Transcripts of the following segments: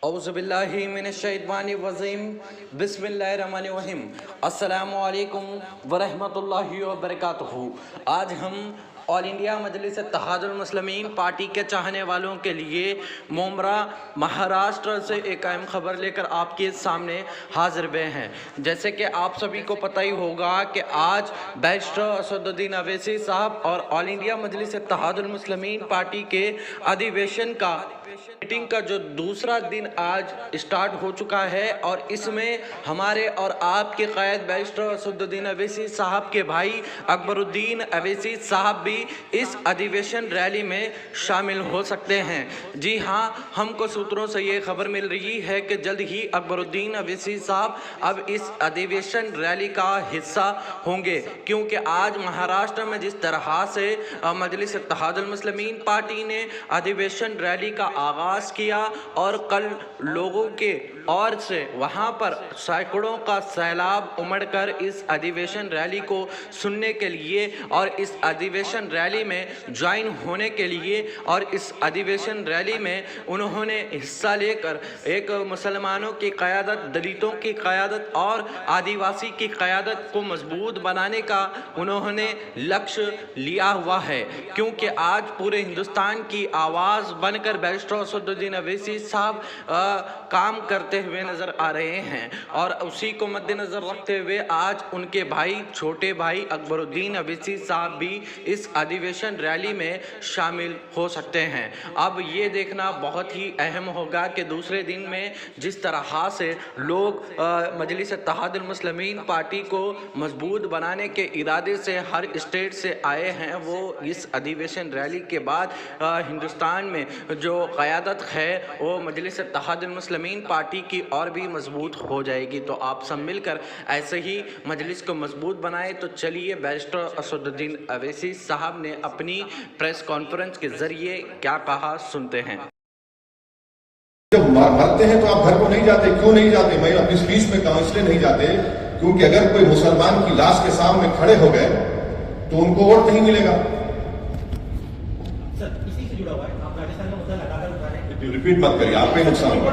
औज़ुबिल्लाहि मिनश्शैतानिर्रजीम बिस्मिल्लाहिर्रहमानिर्रहीम अस्सलामु अलैकुम वरहमतुल्लाहि वबरकातुहू। आज हम ऑल इंडिया मजलिस इत्तेहादुल मुस्लिमीन पार्टी के चाहने वालों के लिए मुंब्रा महाराष्ट्र से एक अहम खबर लेकर आपके सामने हाजिर हुए हैं। जैसे कि आप सभी को पता ही होगा कि आज बैरिस्टर असदुद्दीन अवैसी साहब और ऑल इंडिया मजलिस इत्तेहादुल मुस्लिमीन पार्टी के अधिवेशन का मीटिंग का जो दूसरा दिन आज स्टार्ट हो चुका है और इसमें हमारे और आपके क़ायद बैरिस्टर असदुद्दीन अवैसी साहब के भाई अकबरुद्दीन अवैसी साहब भी इस अधिवेशन रैली में शामिल हो सकते हैं। जी हाँ, हमको सूत्रों से ये खबर मिल रही है कि जल्द ही अकबरुद्दीन अवैसी साहब अब इस अधिवेशन रैली का हिस्सा होंगे, क्योंकि आज महाराष्ट्र में जिस तरह से मजलिस इत्तेहादुल मुस्लिमीन पार्टी ने अधिवेशन रैली का आगाज़ किया और कल लोगों के और से वहां पर सैकड़ों का सैलाब उमड़कर इस अधिवेशन रैली को सुनने के लिए और इस अधिवेशन रैली में ज्वाइन होने के लिए और इस अधिवेशन रैली में उन्होंने हिस्सा लेकर एक मुसलमानों की क़यादत, दलितों की क़यादत और आदिवासी की क़यादत को मजबूत बनाने का उन्होंने लक्ष्य लिया हुआ है। क्योंकि आज पूरे हिंदुस्तान की आवाज़ बनकर बैरिस्टर असदुद्दीन अवैसी साहब काम करते हुए नज़र आ रहे हैं और उसी को मद्देनज़र रखते हुए आज उनके भाई, छोटे भाई अकबरुद्दीन अवैसी साहब भी इस अधिवेशन रैली में शामिल हो सकते हैं। अब ये देखना बहुत ही अहम होगा कि दूसरे दिन में जिस तरह से लोग मजलिस इत्तेहादुल मुस्लिमीन पार्टी को मजबूत बनाने के इरादे से हर स्टेट से आए हैं, वो इस अधिवेशन रैली के बाद हिंदुस्तान में जो क़यादत है वो मजलिस इत्तेहादुल मुस्लिमीन पार्टी की और भी मजबूत हो जाएगी। तो आप सब मिलकर ऐसे ही मजलिस को मजबूत बनाएं। तो चलिए बैरिस्टर असदुद्दीन अवैसी साहब ने अपनी प्रेस कॉन्फ्रेंस के जरिए क्या कहा, सुनते हैं। जब मरते हैं तो आप घर को नहीं जाते, क्यों नहीं जाते? मैं अपनी स्पीच में कहा इसलिए नहीं जाते क्योंकि अगर कोई मुसलमान की लाश के सामने खड़े हो गए तो उनको वोट नहीं मिलेगा। सर, इसी से जुड़ा हुआ है, आप राजस्थान का मुद्दा लगातार उठा रहे हैं। रिपीट मत करिए, आप पे नुकसान होगा।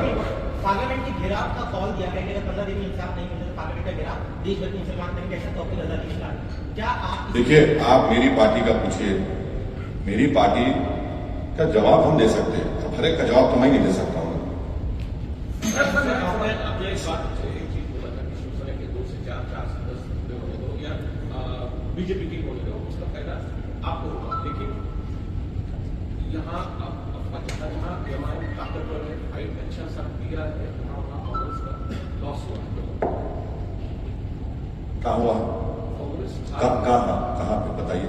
पार्लियामेंट के घेराव का कॉल दिया गया कि अगर 15 दिन में इंसाफ नहीं मिले तो पार्लियामेंट का घेराव देश भर के मुसलमान करेंगे, ऐसा तो अपनी रजा नहीं। क्या आप देखिए, आप मेरी पार्टी का पूछिए, मेरी पार्टी का जवाब हम दे सकते हैं, अब हर एक का जवाब तो मैं नहीं दे सकता हूँ। बीजेपी की बोल रहे हो, उसका फायदा आपको होगा, लेकिन यहाँ ताकतवर है, फाइट अच्छा सा किया है, वहाँ कांग्रेस का लॉस हुआ। कहाँ हुआ? कांग्रेस कहाँ पे बताइए?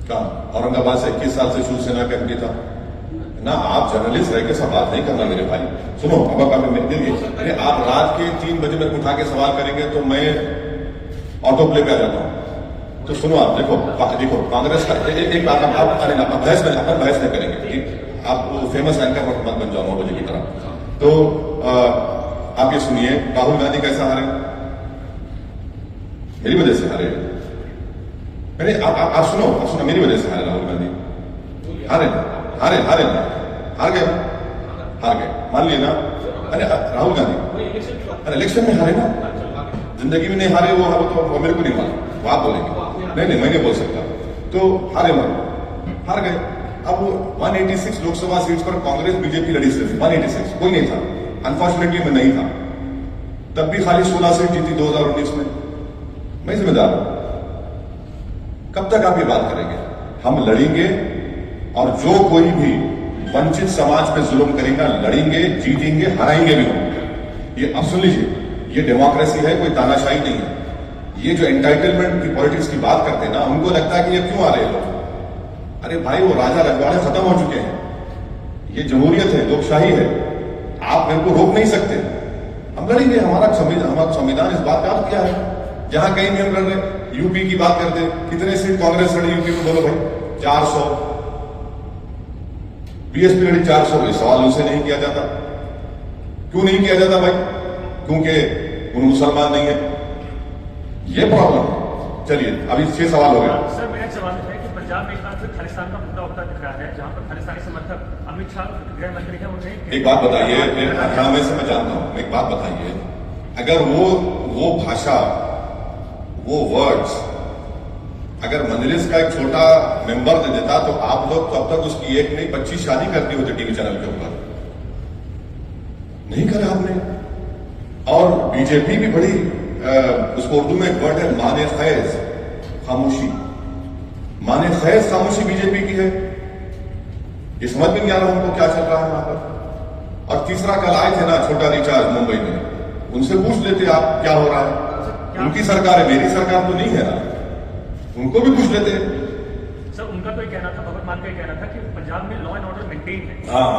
कहाँ? औरंगाबाद से 21 साल से शिवसेना का एमपी था ना। आप जर्नलिस्ट रह के सवाल नहीं करना मेरे भाई। सुनो, अब आप रात के 3 बजे मेरे को उठा के सवाल करेंगे तो मैं ऑटो प्ले पे आ जाता हूँ। तो सुनो, आप देखो कांग्रेस का एक बात आप बहस में करेंगे, आप वो फेमस एंकर मत बन जाओ 9 बजे की तरह। तो आप ये सुनिए, राहुल गांधी कैसा हारे? मेरी वजह से हारे। मैंने आप सुनो मेरी वजह से हारे राहुल गांधी। हार गए मान लिए ना। अरे राहुल गांधी इलेक्शन में हारे ना, जिंदगी में नहीं हारे। वो तो मेरे को नहीं माना, वो आप बोलेंगे। नहीं, मैं नहीं बोल सकता। तो हार गए। अब 186 लोकसभा सीट्स पर कांग्रेस बीजेपी लड़ी सिर्फ 186, कोई नहीं था। अनफॉर्चुनेटली मैं नहीं था, तब भी खाली 16 सीट जीती 2019 में। मैं जिम्मेदार हूं। कब तक आप ये बात करेंगे? हम लड़ेंगे और जो कोई भी वंचित समाज पे जुल्म करेगा लड़ेंगे, जीतेंगे, हराएंगे भी हम। ये अब सुन लीजिए, ये डेमोक्रेसी है, कोई तानाशाही नहीं है। ये जो एंटाइटलमेंट की पॉलिटिक्स की बात करते हैं ना, उनको लगता है कि ये क्यों आ रहे हैं लोग। अरे भाई, वो राजा रजवाड़े खत्म हो चुके हैं। ये जमहूरियत है, लोकशाही है, आप मेरे को रोक नहीं सकते। हम लड़ेंगे, हमारा संविधान इस बात का अर्थ क्या है। जहां कहीं भी हम लड़ रहे, यूपी की बात करते, कितने सीट कांग्रेस लड़ी यूपी में? बोलो भाई, 400। बीएसपी लड़ी 400। ये सवाल उनसे नहीं किया जाता। क्यों नहीं किया जाता भाई? क्योंकि उन मुसलमान नहीं है। ये प्रॉब्लम है। चलिए, अभी 6 सवाल हो गए। सर, मेरा सवाल है कि पंजाब में एक बार फिर खालिस्तान का मुद्दा उठता दिख रहा है, जहां पर खालिस्तानी समर्थक अमित शाह गृह मंत्री हैं, उन्हें एक बात बताइए, हाँ मैं समझ जानता हूं, एक बात बताइए, अगर वो भाषा, वो वर्ड्स अगर मजलिस का एक छोटा मेंबर दे देता तो आप लोग तो अब तक उसकी एक नहीं 25 शादी करती होती टीवी चैनल के ऊपर, नहीं करा आपने। और बीजेपी भी बड़ी उसको उर्दू में एक वर्ड है माने खैज, खामोशी, माने खैज खामोशी बीजेपी की है। ये समझ में नहीं आ रहा हमको क्या चल रहा है वहां पर। और तीसरा, कल आए थे ना छोटा रिचार्ज मुंबई में, उनसे पूछ लेते आप क्या हो रहा है, उनकी सरकार है, मेरी सरकार तो नहीं है ना, उनको भी पूछ लेते। सर उनका तो ये कहना था, भगवत मान का ये कहना था कि पंजाब में लॉ एंड ऑर्डर मेंटेन है। हाँ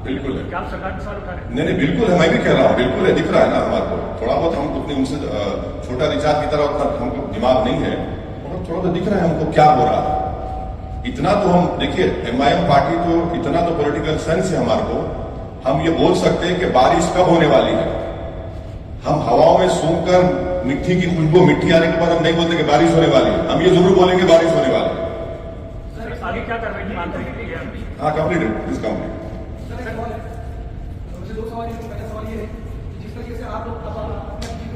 बिल्कुल है। क्या आप सरकार के सवाल उठा रहे हैं? नहीं बिल्कुल है, मैं भी कह रहा हूँ, बिल्कुल है, दिख रहा है ना हमारे को। थोड़ा बहुत हम उतने उनसे छोटा रिचार्ज की तरह उतना हमको दिमाग नहीं है, और थोड़ा तो दिख रहा है हमको क्या हो रहा है। इतना तो हम देखिए, एमआईएम पार्टी तो इतना तो पॉलिटिकल सेंस है हमारे को, हम ये बोल सकते हैं कि बारिश कब होने वाली है। हम हवाओं में सूंघकर मिट्टी की खुशबू, मिट्टी आने के बाद हम नहीं बोलते कि बारिश होने वाली है, हम ये जरूर बोलेंगे बारिश होने वाली है। सर आगे क्या कर रहे हैं मांग करेंगे? हाँ कंप्लीट, प्लीज कंप्लीट। दो सवाल है। पहला सवाल ये है कि जिस तरीके से आप लोग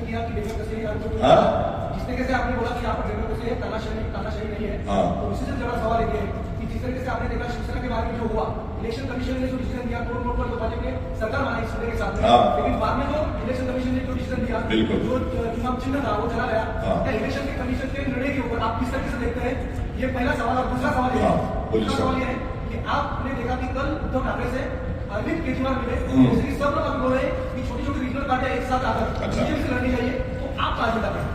किया कि डेमोक्रेसी, जिस तरीके से आपने बोला कि यहाँ पर डेमोक्रेसी है, तानाशाही नहीं है, तो उसी से जुड़ा सवाल ये है कि जिस तरीके से आपने देखा शिवसेना के बारे में जो हुआ, इलेक्शन कमीशन ने जो डिसीजन दिया, तोड़ मोड़ पर भाजपा ने सरकार बनाई इस के साथ में, लेकिन बाद में जो इलेक्शन कमीशन ने जो डिसीजन दिया, जो चुनाव चिन्ह था वो चला गया, क्या इलेक्शन के कमीशन के निर्णय के ऊपर आप किस तरीके से देखते हैं? ये पहला सवाल। और दूसरा सवाल ये है, दूसरा सवाल ये है कि आपने देखा कि कल उद्धव ठाकरे से अरविंद केजरीवाल मिले, जैसे कि सब लोग अभी बोल रहे हैं कि छोटी छोटी रीजनल पार्टियां एक साथ आकर बीजेपी से लड़नी चाहिए, तो आप कहा जिता करें?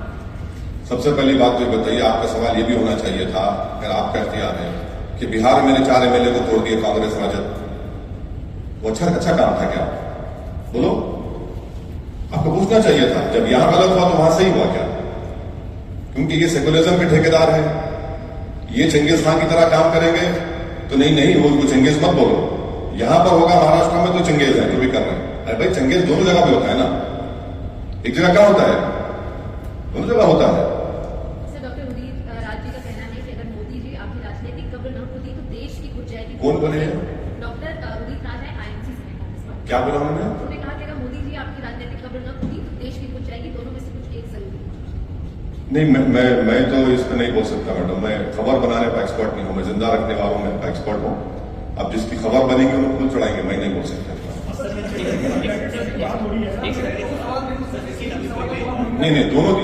सबसे पहली बात तो ये बताइए, आपका सवाल ये भी होना चाहिए था, अगर आपका इख्तियार है, कि बिहार में मेरे 4 एमएलए को तोड़ दिए कांग्रेस राजद, वो अच्छा काम था क्या? बोलो, आपको पूछना चाहिए था। जब यहां गलत हुआ तो वहां सही हुआ क्या? क्योंकि ये सेकुलरिज्म के ठेकेदार हैं, ये चंगेज खान की तरह काम करेंगे तो नहीं वो चंगेज मत बोलो। यहां पर होगा महाराष्ट्र में तो चंगेज है जो भी कर रहे हैं। अरे भाई चंगेज दोनों जगह पे होता है ना, एक जगह क्या होता है, दोनों जगह होता है। सर डॉक्टर उदित राज जी का कहना है कि अगर मोदी जी आपकी राजनीतिक कब्र न खुदी तो देश की खुद जाएगी। कौन बोले? डॉक्टर उदित राज है, आईएमसी से हैं कांग्रेस पार्टी। क्या बोला उन्होंने? उन्होंने कहा कि अगर मोदी जी आपकी राजनीतिक कब्र न खुदी तो देश की खुद जाएगी, दोनों में से कुछ एक जरूर। नहीं, मैं तो इस पर नहीं बोल सकता मैडम, मैं खबर बनाने का एक्सपर्ट नहीं हूं, मैं जिंदा रखने वालों में का एक्सपर्ट हूं। अब जिसकी खबर बनेगी उनको खुद चढ़ाएंगे, मैं नहीं बोल सकता। नहीं दोनों